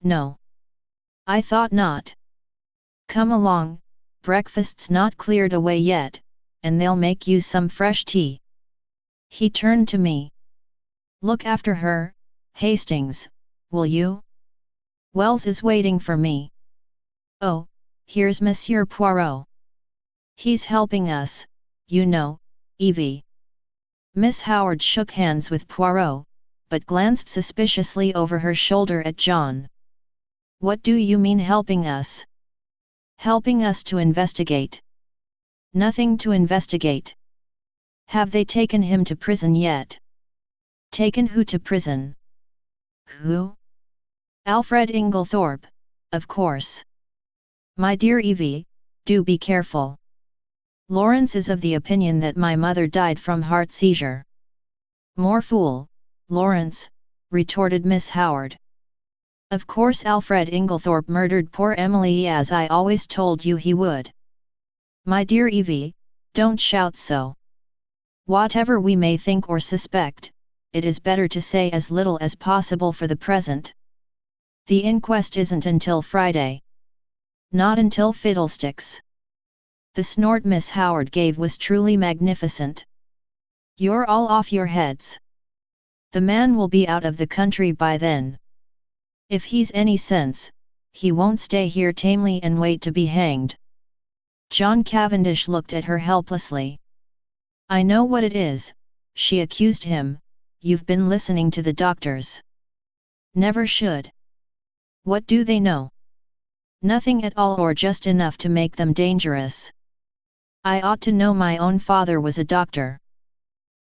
No. I thought not. Come along, breakfast's not cleared away yet, and they'll make you some fresh tea. He turned to me. Look after her, Hastings, will you? Wells is waiting for me. Oh, here's Monsieur Poirot. He's helping us, you know, Evie. Miss Howard shook hands with Poirot, but glanced suspiciously over her shoulder at John. What do you mean helping us? Helping us to investigate. Nothing to investigate. Have they taken him to prison yet? Taken who to prison? Who? Alfred Inglethorpe, of course. My dear Evie, do be careful. Lawrence is of the opinion that my mother died from heart seizure. More fool, Lawrence, retorted Miss Howard. Of course Alfred Inglethorpe murdered poor Emily as I always told you he would. My dear Evie, don't shout so. Whatever we may think or suspect, it is better to say as little as possible for the present. The inquest isn't until Friday. Not until fiddlesticks. The snort Miss Howard gave was truly magnificent. You're all off your heads. The man will be out of the country by then. If he's any sense, he won't stay here tamely and wait to be hanged. John Cavendish looked at her helplessly. I know what it is, she accused him, you've been listening to the doctors. Never should. What do they know? Nothing at all or just enough to make them dangerous. I ought to know my own father was a doctor.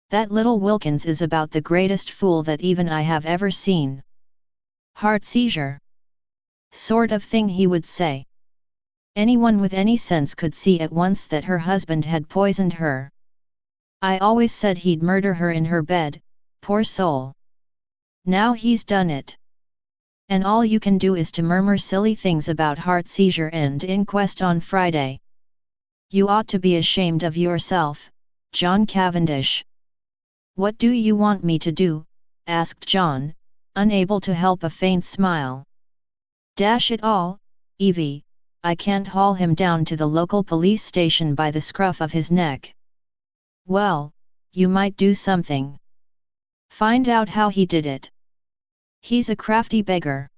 That little Wilkins is about the greatest fool that even I have ever seen. Heart seizure. Sort of thing he would say. Anyone with any sense could see at once that her husband had poisoned her. I always said he'd murder her in her bed, poor soul. Now he's done it. And all you can do is to murmur silly things about heart seizure and inquest on Friday. You ought to be ashamed of yourself, John Cavendish. What do you want me to do? Asked John, unable to help a faint smile. Dash it all, Evie, I can't haul him down to the local police station by the scruff of his neck. Well, you might do something. Find out how he did it. He's a crafty beggar.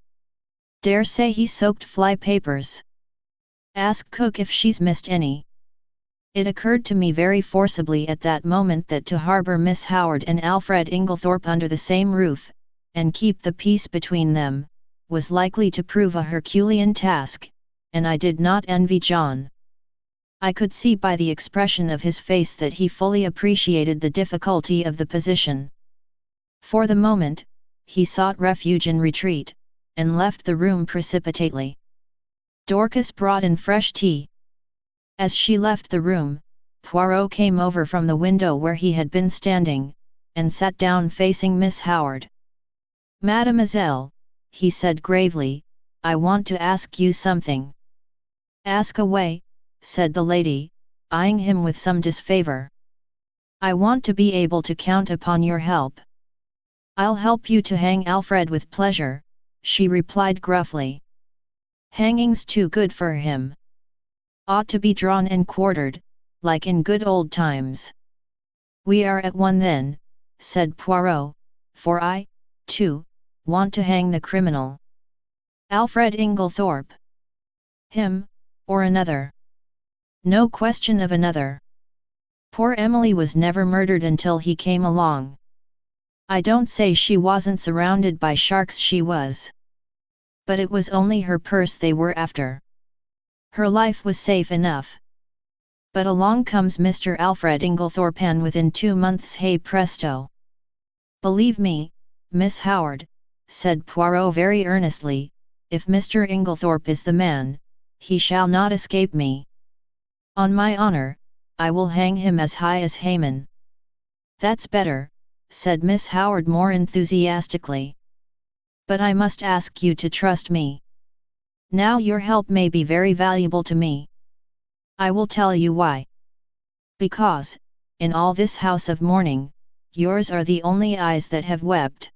Dare say he soaked fly papers. Ask Cook if she's missed any. It occurred to me very forcibly at that moment that to harbour Miss Howard and Alfred Inglethorpe under the same roof, and keep the peace between them, was likely to prove a Herculean task, and I did not envy John. I could see by the expression of his face that he fully appreciated the difficulty of the position. For the moment, he sought refuge in retreat, and left the room precipitately. Dorcas brought in fresh tea. As she left the room, Poirot came over from the window where he had been standing, and sat down facing Miss Howard. Mademoiselle, he said gravely, I want to ask you something. Ask away, said the lady, eyeing him with some disfavor. I want to be able to count upon your help. I'll help you to hang Alfred with pleasure, she replied gruffly. Hanging's too good for him. Ought to be drawn and quartered, like in good old times. We are at one then, said Poirot, for I, too, want to hang the criminal. Alfred Inglethorpe. Him, or another? No question of another. Poor Emily was never murdered until he came along. I don't say she wasn't surrounded by sharks, she was. But it was only her purse they were after. Her life was safe enough. But along comes Mr. Alfred Inglethorpe and within 2 months, hey presto. Believe me, Miss Howard, said Poirot very earnestly, if Mr. Inglethorpe is the man, he shall not escape me. On my honour, I will hang him as high as Haman. That's better, said Miss Howard more enthusiastically. But I must ask you to trust me. Now your help may be very valuable to me. I will tell you why. Because, in all this house of mourning, yours are the only eyes that have wept.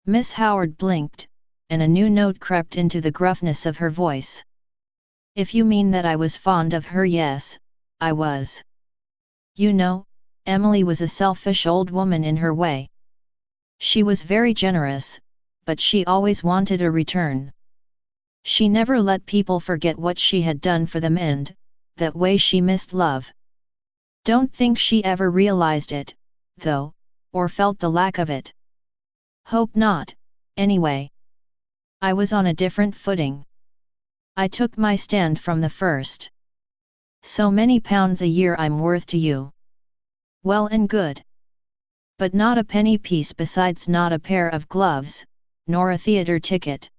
Miss Howard blinked, and a new note crept into the gruffness of her voice. If you mean that I was fond of her, yes, I was. You know, Emily was a selfish old woman in her way. She was very generous, but she always wanted a return. She never let people forget what she had done for them, and that way she missed love. Don't think she ever realized it, though, or felt the lack of it. Hope not, anyway. I was on a different footing. I took my stand from the first. So many pounds a year I'm worth to you. Well and good. But not a penny piece besides, not a pair of gloves, nor a theatre ticket.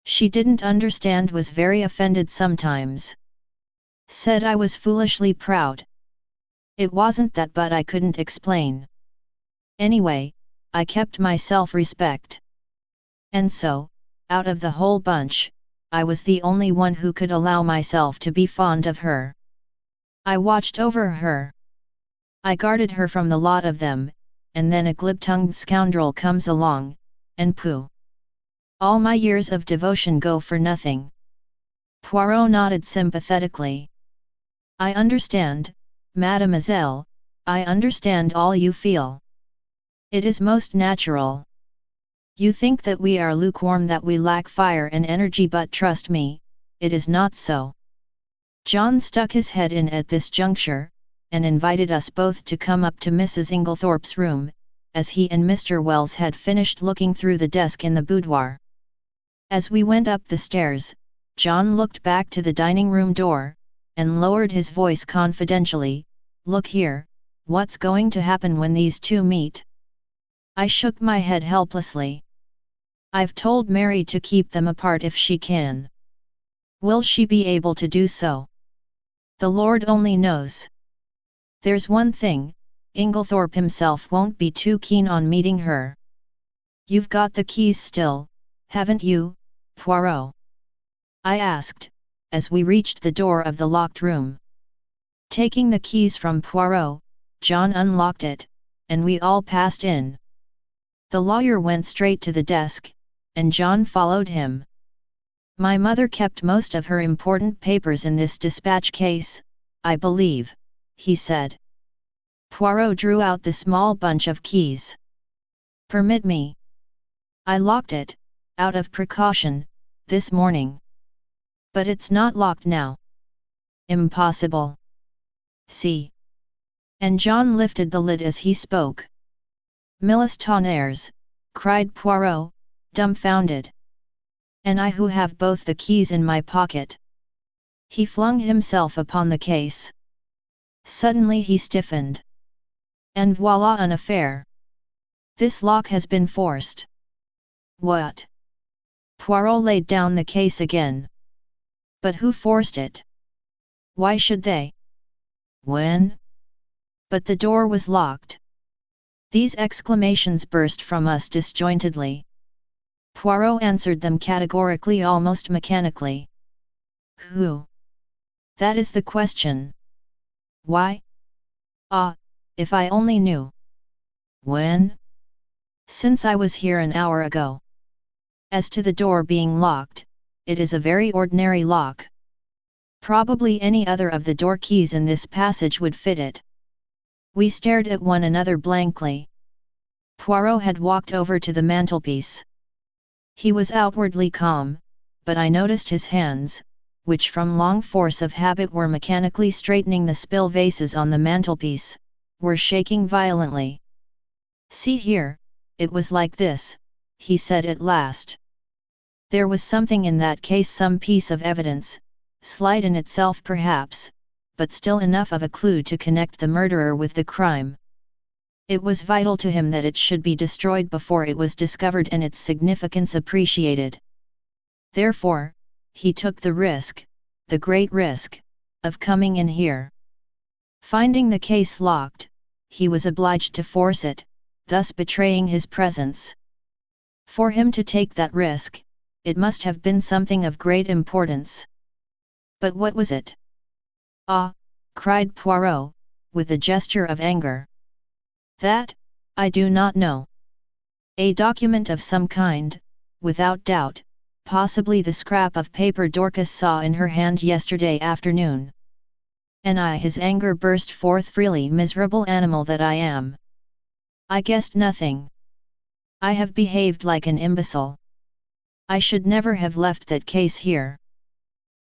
She didn't understand, was very offended sometimes. Said I was foolishly proud. It wasn't that, but I couldn't explain. Anyway, I kept my self-respect. And so, out of the whole bunch, I was the only one who could allow myself to be fond of her. I watched over her. I guarded her from the lot of them, and then a glib-tongued scoundrel comes along, and pooh! All my years of devotion go for nothing. Poirot nodded sympathetically. I understand, mademoiselle, I understand all you feel. It is most natural. You think that we are lukewarm, that we lack fire and energy, but trust me, it is not so. John stuck his head in at this juncture, and invited us both to come up to Mrs. Inglethorpe's room, as he and Mr. Wells had finished looking through the desk in the boudoir. As we went up the stairs, John looked back to the dining room door, and lowered his voice confidentially, "Look here, what's going to happen when these two meet?" I shook my head helplessly. "I've told Mary to keep them apart if she can. Will she be able to do so? The Lord only knows. There's one thing, Inglethorpe himself won't be too keen on meeting her. You've got the keys still, haven't you, Poirot?" I asked, as we reached the door of the locked room. Taking the keys from Poirot, John unlocked it, and we all passed in. The lawyer went straight to the desk, and John followed him. "My mother kept most of her important papers in this dispatch case, I believe," he said. Poirot drew out the small bunch of keys. "Permit me. I locked it, out of precaution, this morning. But it's not locked now." "Impossible. See." And John lifted the lid as he spoke. "Mille tonnerres!" cried Poirot, dumbfounded. "And I who have both the keys in my pocket!" He flung himself upon the case. Suddenly he stiffened. "And voila, an affair! This lock has been forced." "What?" Poirot laid down the case again. "But who forced it? Why should they? When? But the door was locked." These exclamations burst from us disjointedly. Poirot answered them categorically, almost mechanically. "Who? That is the question." "Why? Ah, if I only knew." "When?" "Since I was here an hour ago. As to the door being locked, it is a very ordinary lock. Probably any other of the door keys in this passage would fit it." We stared at one another blankly. Poirot had walked over to the mantelpiece. He was outwardly calm, but I noticed his hands, which from long force of habit were mechanically straightening the spill vases on the mantelpiece, were shaking violently. "See here, it was like this," he said at last. "There was something in that case, some piece of evidence, slight in itself perhaps, but still enough of a clue to connect the murderer with the crime. It was vital to him that it should be destroyed before it was discovered and its significance appreciated. Therefore, he took the risk, the great risk, of coming in here. Finding the case locked, he was obliged to force it, thus betraying his presence. For him to take that risk, it must have been something of great importance. But what was it?" "Ah," cried Poirot, with a gesture of anger. "That, I do not know. A document of some kind, without doubt, possibly the scrap of paper Dorcas saw in her hand yesterday afternoon. And his anger burst forth freely. Miserable animal that I am! I guessed nothing. I have behaved like an imbecile. I should never have left that case here.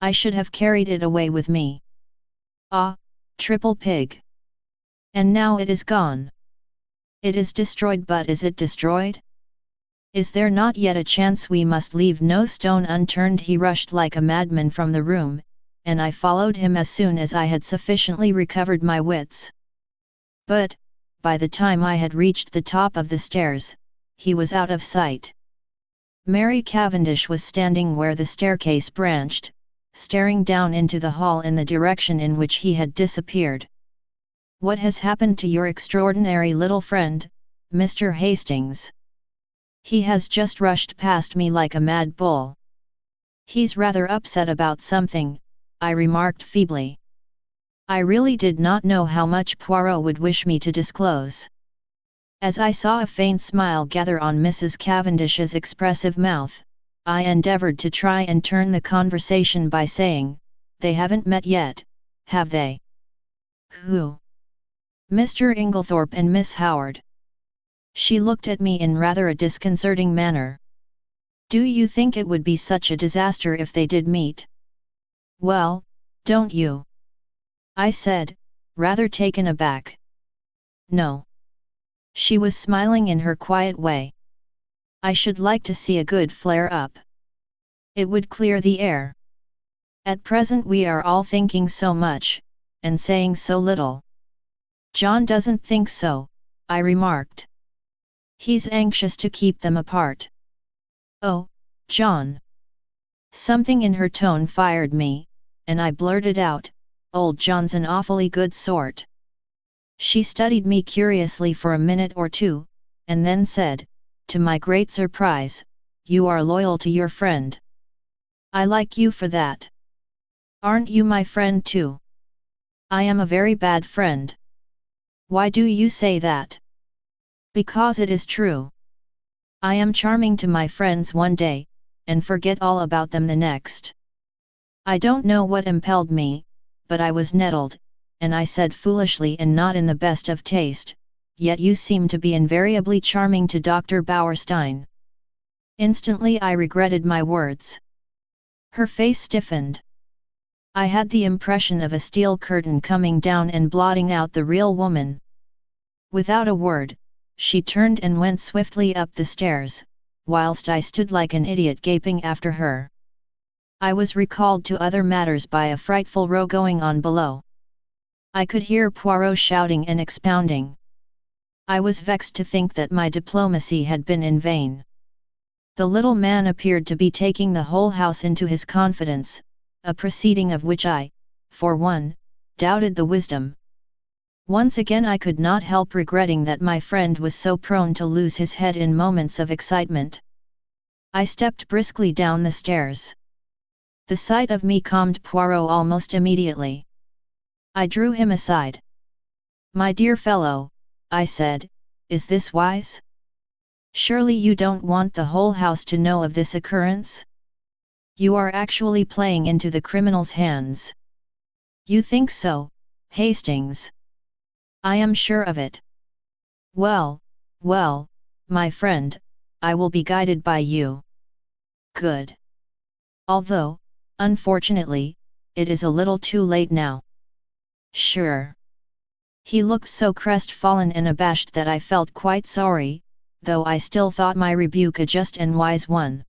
I should have carried it away with me. Ah, triple pig! And now it is gone. It is destroyed, but is it destroyed? Is there not yet a chance? We must leave no stone unturned. He rushed like a madman from the room, and I followed him as soon as I had sufficiently recovered my wits. But, by the time I had reached the top of the stairs, he was out of sight. Mary Cavendish was standing where the staircase branched, staring down into the hall in the direction in which he had disappeared. "What has happened to your extraordinary little friend, Mr. Hastings? He has just rushed past me like a mad bull." "He's rather upset about something," I remarked feebly. I really did not know how much Poirot would wish me to disclose. As I saw a faint smile gather on Mrs. Cavendish's expressive mouth, I endeavoured to try and turn the conversation by saying, "They haven't met yet, have they?" "Who?" "Mr. Inglethorpe and Miss Howard." She looked at me in rather a disconcerting manner. "Do you think it would be such a disaster if they did meet?" "Well, don't you?" I said, rather taken aback. "No." She was smiling in her quiet way. "I should like to see a good flare-up. It would clear the air. At present we are all thinking so much, and saying so little." "John doesn't think so," I remarked. "He's anxious to keep them apart." "Oh, John!" Something in her tone fired me, and I blurted out, "Old John's an awfully good sort." She studied me curiously for a minute or two, and then said, to my great surprise, "You are loyal to your friend. I like you for that. Aren't you my friend too?" "I am a very bad friend." "Why do you say that?" "Because it is true. I am charming to my friends one day, and forget all about them the next." I don't know what impelled me, but I was nettled, and I said foolishly and not in the best of taste, "Yet you seem to be invariably charming to Dr. Bauerstein." Instantly I regretted my words. Her face stiffened. I had the impression of a steel curtain coming down and blotting out the real woman. Without a word, she turned and went swiftly up the stairs, whilst I stood like an idiot gaping after her. I was recalled to other matters by a frightful row going on below. I could hear Poirot shouting and expounding. I was vexed to think that my diplomacy had been in vain. The little man appeared to be taking the whole house into his confidence, a proceeding of which I, for one, doubted the wisdom. Once again I could not help regretting that my friend was so prone to lose his head in moments of excitement. I stepped briskly down the stairs. The sight of me calmed Poirot almost immediately. I drew him aside. "My dear fellow," I said, "is this wise? Surely you don't want the whole house to know of this occurrence? You are actually playing into the criminal's hands." "You think so, Hastings?" "I am sure of it." Well, well, my friend, I will be guided by you." "Good. Although, unfortunately, it is a little too late now." "Sure." He looked so crestfallen and abashed that I felt quite sorry, though I still thought my rebuke a just and wise one.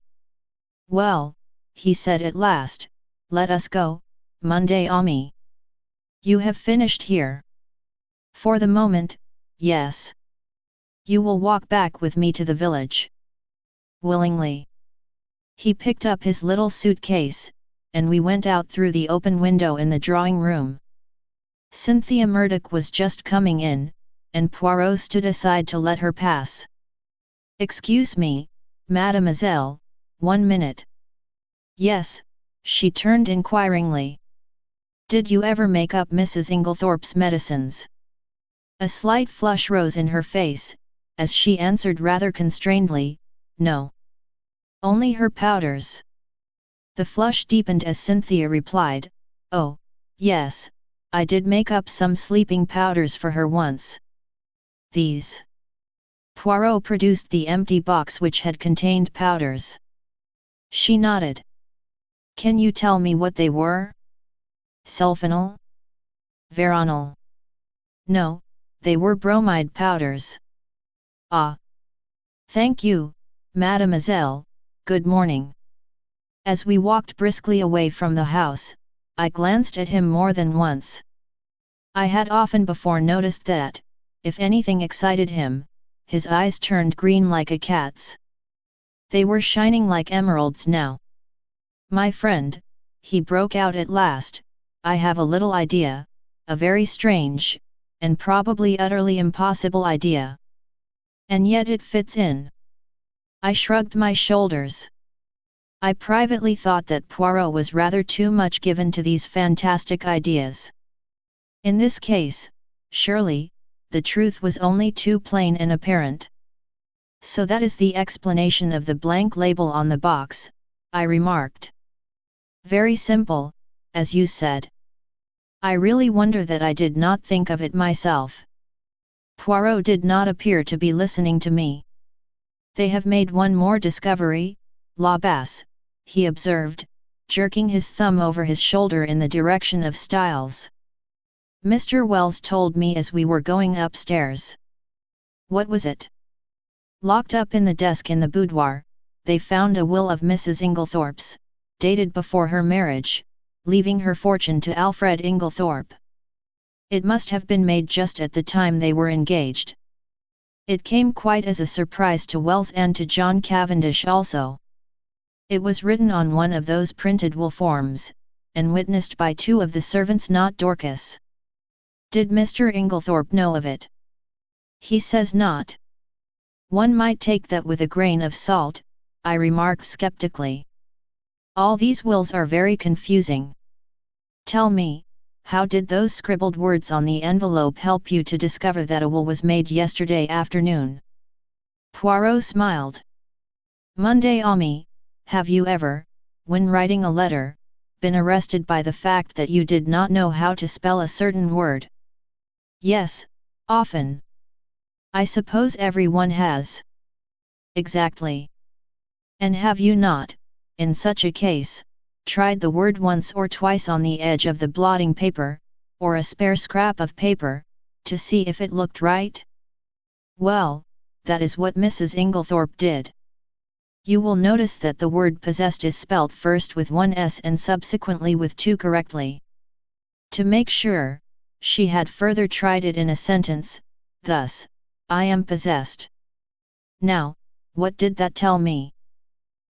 "Well," he said at last, "let us go, Monday Ami. You have finished here?" "For the moment, yes." "You will walk back with me to the village?" "Willingly." He picked up his little suitcase, and we went out through the open window in the drawing room. Cynthia Murdoch was just coming in, and Poirot stood aside to let her pass. "Excuse me, mademoiselle, 1 minute." "Yes," she turned inquiringly. "Did you ever make up Mrs. Inglethorpe's medicines?" A slight flush rose in her face, as she answered rather constrainedly, "No." Only her powders. The flush deepened as Cynthia replied, "Oh, yes, I did make up some sleeping powders for her once." These. Poirot produced the empty box which had contained powders. She nodded. "Can you tell me what they were?" "Sulfonal? Veronal?" "No, they were bromide powders." "Ah. Thank you, mademoiselle, good morning." As we walked briskly away from the house, I glanced at him more than once. I had often before noticed that, if anything excited him, his eyes turned green like a cat's. They were shining like emeralds now. "My friend," he broke out at last, "I have a little idea, a very strange, and probably utterly impossible idea. And yet it fits in." I shrugged my shoulders. I privately thought that Poirot was rather too much given to these fantastic ideas. In this case, surely, the truth was only too plain and apparent. "So that is the explanation of the blank label on the box," I remarked. "Very simple, as you said. I really wonder that I did not think of it myself." Poirot did not appear to be listening to me. "They have made one more discovery, la Basse," he observed, jerking his thumb over his shoulder in the direction of Styles. "Mr. Wells told me as we were going upstairs." "What was it?" "Locked up in the desk in the boudoir, they found a will of Mrs. Inglethorpe's, dated before her marriage, leaving her fortune to Alfred Inglethorpe. It must have been made just at the time they were engaged. It came quite as a surprise to Wells and to John Cavendish also. It was written on one of those printed will forms, and witnessed by two of the servants, not Dorcas." "Did Mr. Inglethorpe know of it?" "He says not." "One might take that with a grain of salt," I remarked skeptically. "All these wills are very confusing. Tell me, how did those scribbled words on the envelope help you to discover that a will was made yesterday afternoon?" Poirot smiled. "Monday ami, have you ever, when writing a letter, been arrested by the fact that you did not know how to spell a certain word?" "Yes, often." "I suppose everyone has." "Exactly. And have you not, in such a case, tried the word once or twice on the edge of the blotting paper, or a spare scrap of paper, to see if it looked right?" "Well, that is what Mrs. Inglethorpe did. You will notice that the word possessed is spelt first with one S and subsequently with two correctly. To make sure, she had further tried it in a sentence, thus, 'I am possessed.' Now, what did that tell me?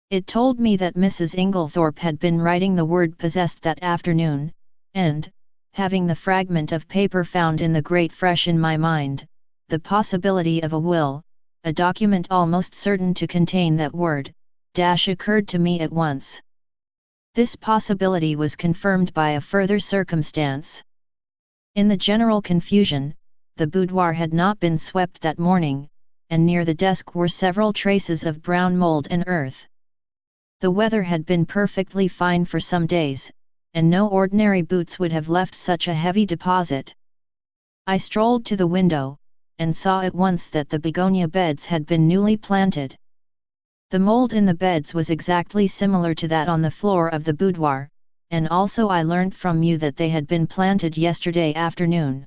It told me that Mrs. Inglethorpe had been writing the word possessed that afternoon, and, having the fragment of paper found in the grate fresh in my mind, the possibility of a will, a document almost certain to contain that word, occurred to me at once. This possibility was confirmed by a further circumstance. In the general confusion, the boudoir had not been swept that morning, and near the desk were several traces of brown mold and earth. The weather had been perfectly fine for some days, and no ordinary boots would have left such a heavy deposit. I strolled to the window, and saw at once that the begonia beds had been newly planted. The mold in the beds was exactly similar to that on the floor of the boudoir, and also I learnt from you that they had been planted yesterday afternoon.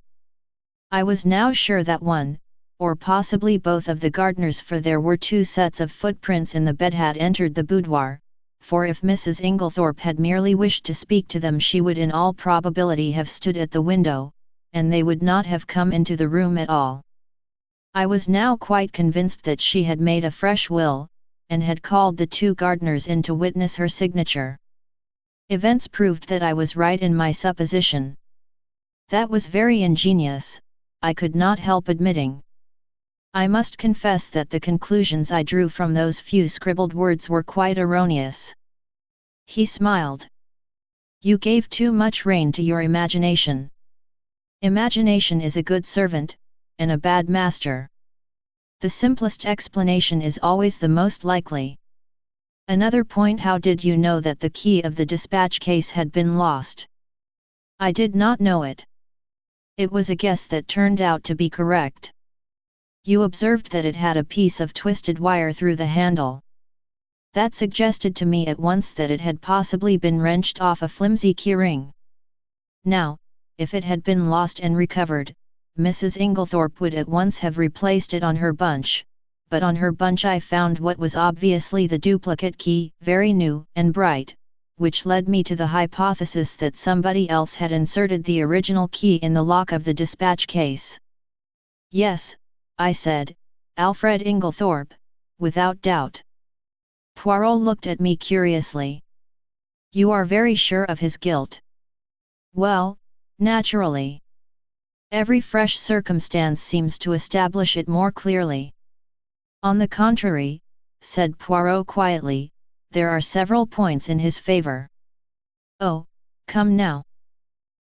I was now sure that one, or possibly both of the gardeners, for there were two sets of footprints in the bed, had entered the boudoir, for if Mrs. Inglethorpe had merely wished to speak to them she would in all probability have stood at the window, and they would not have come into the room at all. I was now quite convinced that she had made a fresh will, and had called the two gardeners in to witness her signature. Events proved that I was right in my supposition. That was very ingenious, I could not help admitting. I must confess that the conclusions I drew from those few scribbled words were quite erroneous. He smiled. You gave too much rein to your imagination. Imagination is a good servant, and a bad master. The simplest explanation is always the most likely. Another point: how did you know that the key of the dispatch case had been lost? I did not know it. It was a guess that turned out to be correct. You observed that it had a piece of twisted wire through the handle. That suggested to me at once that it had possibly been wrenched off a flimsy keyring. Now, if it had been lost and recovered, Mrs. Inglethorpe would at once have replaced it on her bunch, but on her bunch I found what was obviously the duplicate key, very new and bright, which led me to the hypothesis that somebody else had inserted the original key in the lock of the dispatch case. Yes, I said, Alfred Inglethorpe, without doubt. Poirot looked at me curiously. You are very sure of his guilt? Well, naturally. Every fresh circumstance seems to establish it more clearly. On the contrary, said Poirot quietly, there are several points in his favor. Oh, come now.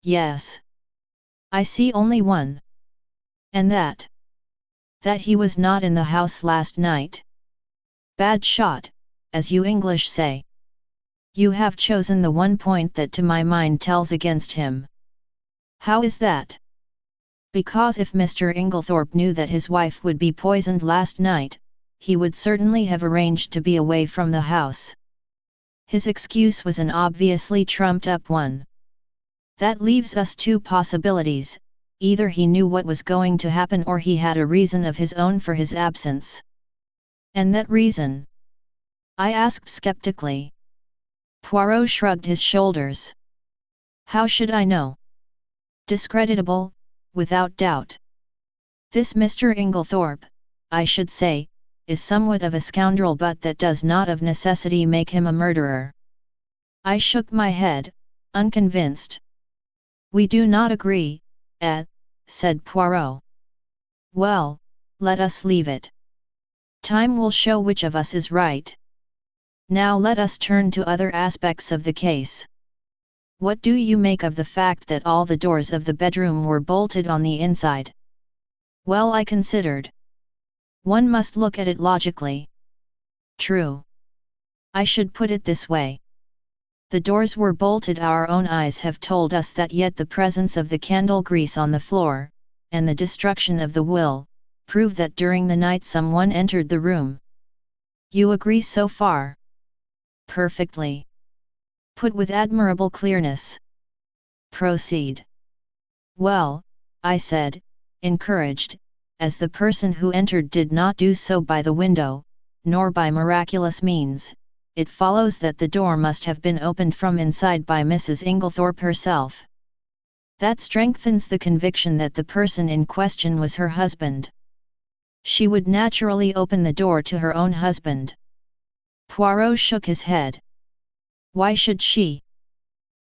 Yes. I see only one. And that? That he was not in the house last night. Bad shot, as you English say. You have chosen the one point that to my mind tells against him. How is that? Because if Mr. Inglethorpe knew that his wife would be poisoned last night, he would certainly have arranged to be away from the house. His excuse was an obviously trumped-up one. That leaves us two possibilities: either he knew what was going to happen or he had a reason of his own for his absence. And that reason? I asked skeptically. Poirot shrugged his shoulders. How should I know? Discreditable, without doubt. This Mr. Inglethorpe, I should say, is somewhat of a scoundrel, but that does not of necessity make him a murderer. I shook my head, unconvinced. We do not agree, said Poirot. Well, let us leave it. Time will show which of us is right. Now let us turn to other aspects of the case. What do you make of the fact that all the doors of the bedroom were bolted on the inside? Well, I considered. One must look at it logically. True. I should put it this way. The doors were bolted. Our own eyes have told us that, yet the presence of the candle grease on the floor, and the destruction of the will, prove that during the night someone entered the room. You agree so far? Perfectly. Put with admirable clearness. Proceed. Well, I said, encouraged, as the person who entered did not do so by the window, nor by miraculous means, it follows that the door must have been opened from inside by Mrs. Inglethorpe herself. That strengthens the conviction that the person in question was her husband. She would naturally open the door to her own husband. Poirot shook his head. Why should she?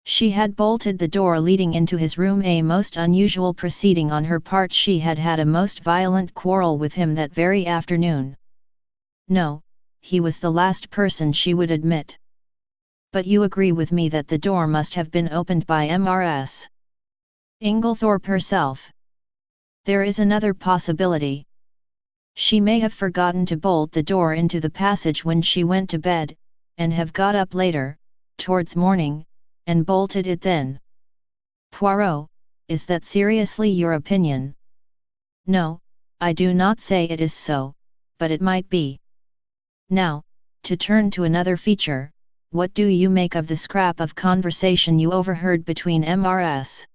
She had bolted the door leading into his room, a most unusual proceeding on her part. She had had a most violent quarrel with him that very afternoon. No, he was the last person she would admit. But you agree with me that the door must have been opened by Mrs. Inglethorpe herself. There is another possibility. She may have forgotten to bolt the door into the passage when she went to bed, and have got up later, towards morning, and bolted it then. Poirot, is that seriously your opinion? No, I do not say it is so, but it might be. Now, to turn to another feature, what do you make of the scrap of conversation you overheard between Mrs.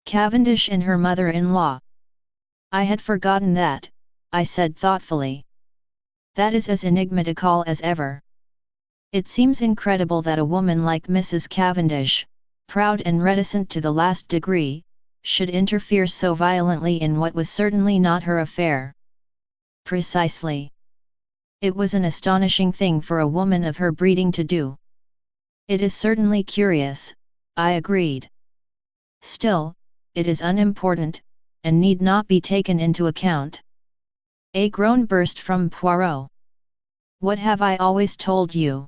Cavendish and her mother-in-law? I had forgotten that, I said thoughtfully. That is as enigmatical as ever. It seems incredible that a woman like Mrs. Cavendish, proud and reticent to the last degree, should interfere so violently in what was certainly not her affair. Precisely. It was an astonishing thing for a woman of her breeding to do. It is certainly curious, I agreed. Still, it is unimportant, and need not be taken into account. A groan burst from Poirot. What have I always told you?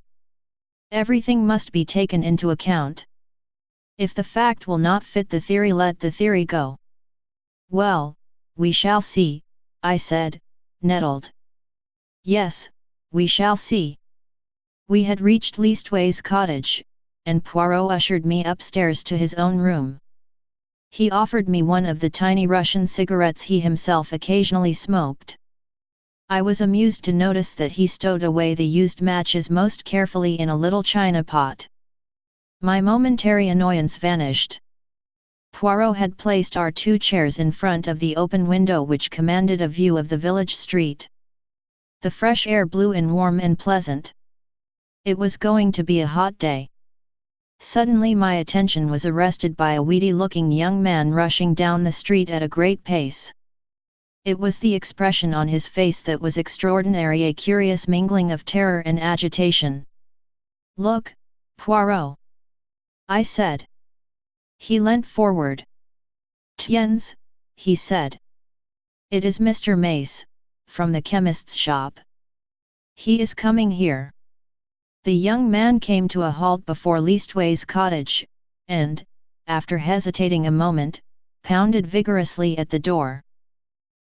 Everything must be taken into account. If the fact will not fit the theory, let the theory go. Well, we shall see, I said, nettled. Yes, we shall see. We had reached Leastway's cottage, and Poirot ushered me upstairs to his own room. He offered me one of the tiny Russian cigarettes he himself occasionally smoked. I was amused to notice that he stowed away the used matches most carefully in a little china pot. My momentary annoyance vanished. Poirot had placed our 2 chairs in front of the open window which commanded a view of the village street. The fresh air blew in warm and pleasant. It was going to be a hot day. Suddenly my attention was arrested by a weedy-looking young man rushing down the street at a great pace. It was the expression on his face that was extraordinary, a curious mingling of terror and agitation. "Look, Poirot!" I said. He leant forward. "Tiens," he said. "It is Mr. Mace, from the chemist's shop. He is coming here." The young man came to a halt before Leastway's cottage, and, after hesitating a moment, pounded vigorously at the door.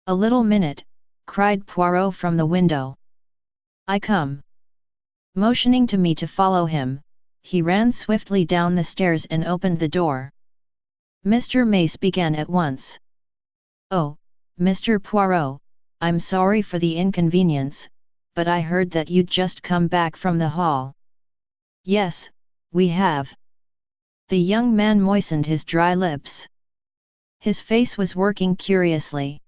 "A little minute," cried Poirot from the window. "I come." Motioning to me to follow him, he ran swiftly down the stairs and opened the door. Mr. Mace began at once. "Oh, Mr. Poirot, I'm sorry for the inconvenience, but I heard that you'd just come back from the hall." "Yes, we have." The young man moistened his dry lips. His face was working curiously.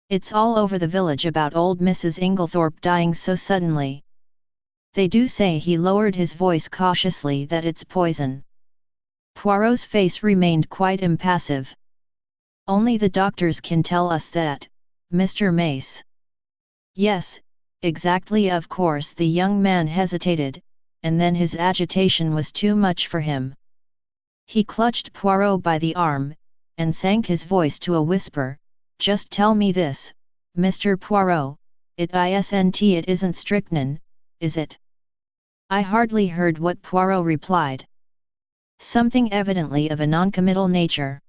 "It's all over the village about old Mrs. Inglethorpe dying so suddenly. They do say," he lowered his voice cautiously, "that it's poison." Poirot's face remained quite impassive. "Only the doctors can tell us that, Mr. Mace." "Yes, exactly, of course." The young man hesitated, and then his agitation was too much for him. He clutched Poirot by the arm, and sank his voice to a whisper. "Just tell me this, Mr. Poirot, it isn't strychnine, is it?" I hardly heard what Poirot replied. Something evidently of a noncommittal nature.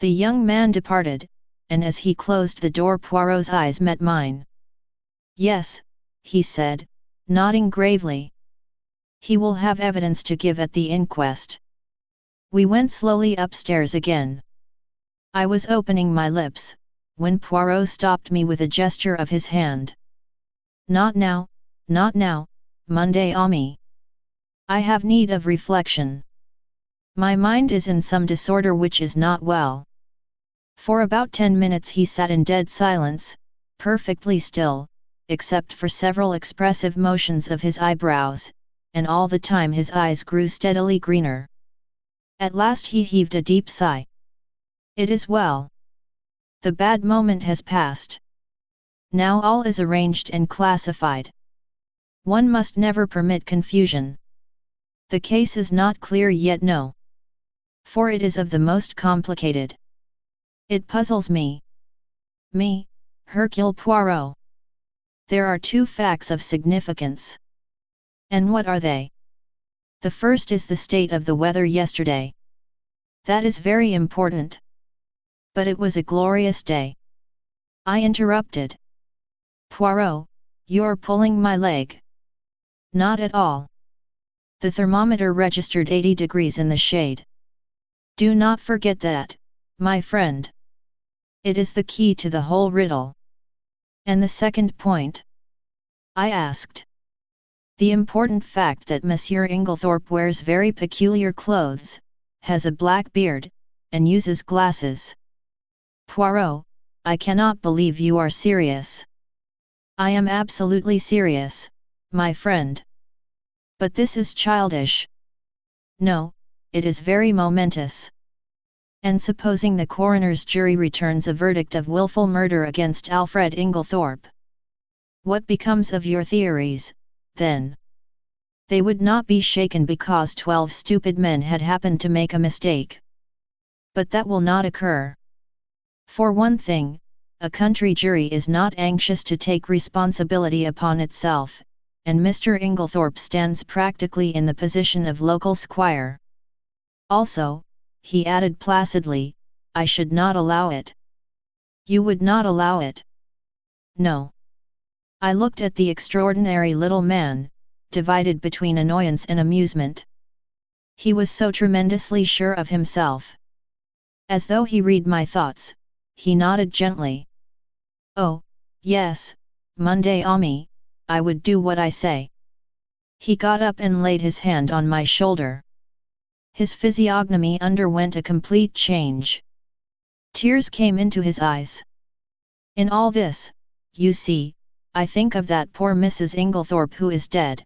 The young man departed, and as he closed the door Poirot's eyes met mine. "Yes," he said, nodding gravely. "He will have evidence to give at the inquest." We went slowly upstairs again. I was opening my lips, when Poirot stopped me with a gesture of his hand. Not now, Monday ami. I have need of reflection. My mind is in some disorder which is not well." For about 10 minutes he sat in dead silence, perfectly still, except for several expressive motions of his eyebrows, and all the time his eyes grew steadily greener. At last he heaved a deep sigh. "It is well. The bad moment has passed. Now all is arranged and classified. One must never permit confusion. The case is not clear yet, no. For it is of the most complicated. It puzzles me. Me, Hercule Poirot. There are 2 facts of significance. And what are they? The first is the state of the weather yesterday. That is very important. But it was a glorious day." I interrupted. "Poirot, you're pulling my leg." "Not at all. The thermometer registered 80 degrees in the shade. Do not forget that, my friend. It is the key to the whole riddle." "And the second point?" I asked. "The important fact that Monsieur Inglethorpe wears very peculiar clothes, has a black beard, and uses glasses." "Poirot, I cannot believe you are serious." "I am absolutely serious, my friend. But this is childish." "No, it is very momentous." "And supposing the coroner's jury returns a verdict of willful murder against Alfred Inglethorpe? What becomes of your theories, then?" "They would not be shaken because 12 stupid men had happened to make a mistake. But that will not occur. For one thing, a country jury is not anxious to take responsibility upon itself, and Mr. Inglethorpe stands practically in the position of local squire. Also," he added placidly, "I should not allow it." "You would not allow it?" "No." I looked at the extraordinary little man, divided between annoyance and amusement. He was so tremendously sure of himself. As though he read my thoughts, he nodded gently. Oh, yes, Monday Ami, I would do what I say. He got up and laid his hand on my shoulder. His physiognomy underwent a complete change. Tears came into his eyes. In all this, you see, I think of that poor Mrs. Inglethorpe who is dead.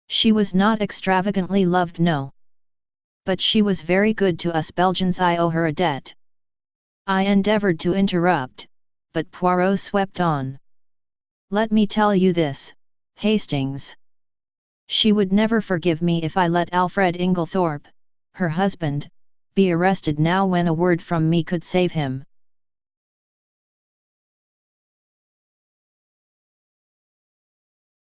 She was not extravagantly loved, no. But she was very good to us Belgians. I owe her a debt. I endeavoured to interrupt, but Poirot swept on. Let me tell you this, Hastings. She would never forgive me if I let Alfred Inglethorpe, her husband, be arrested now when a word from me could save him.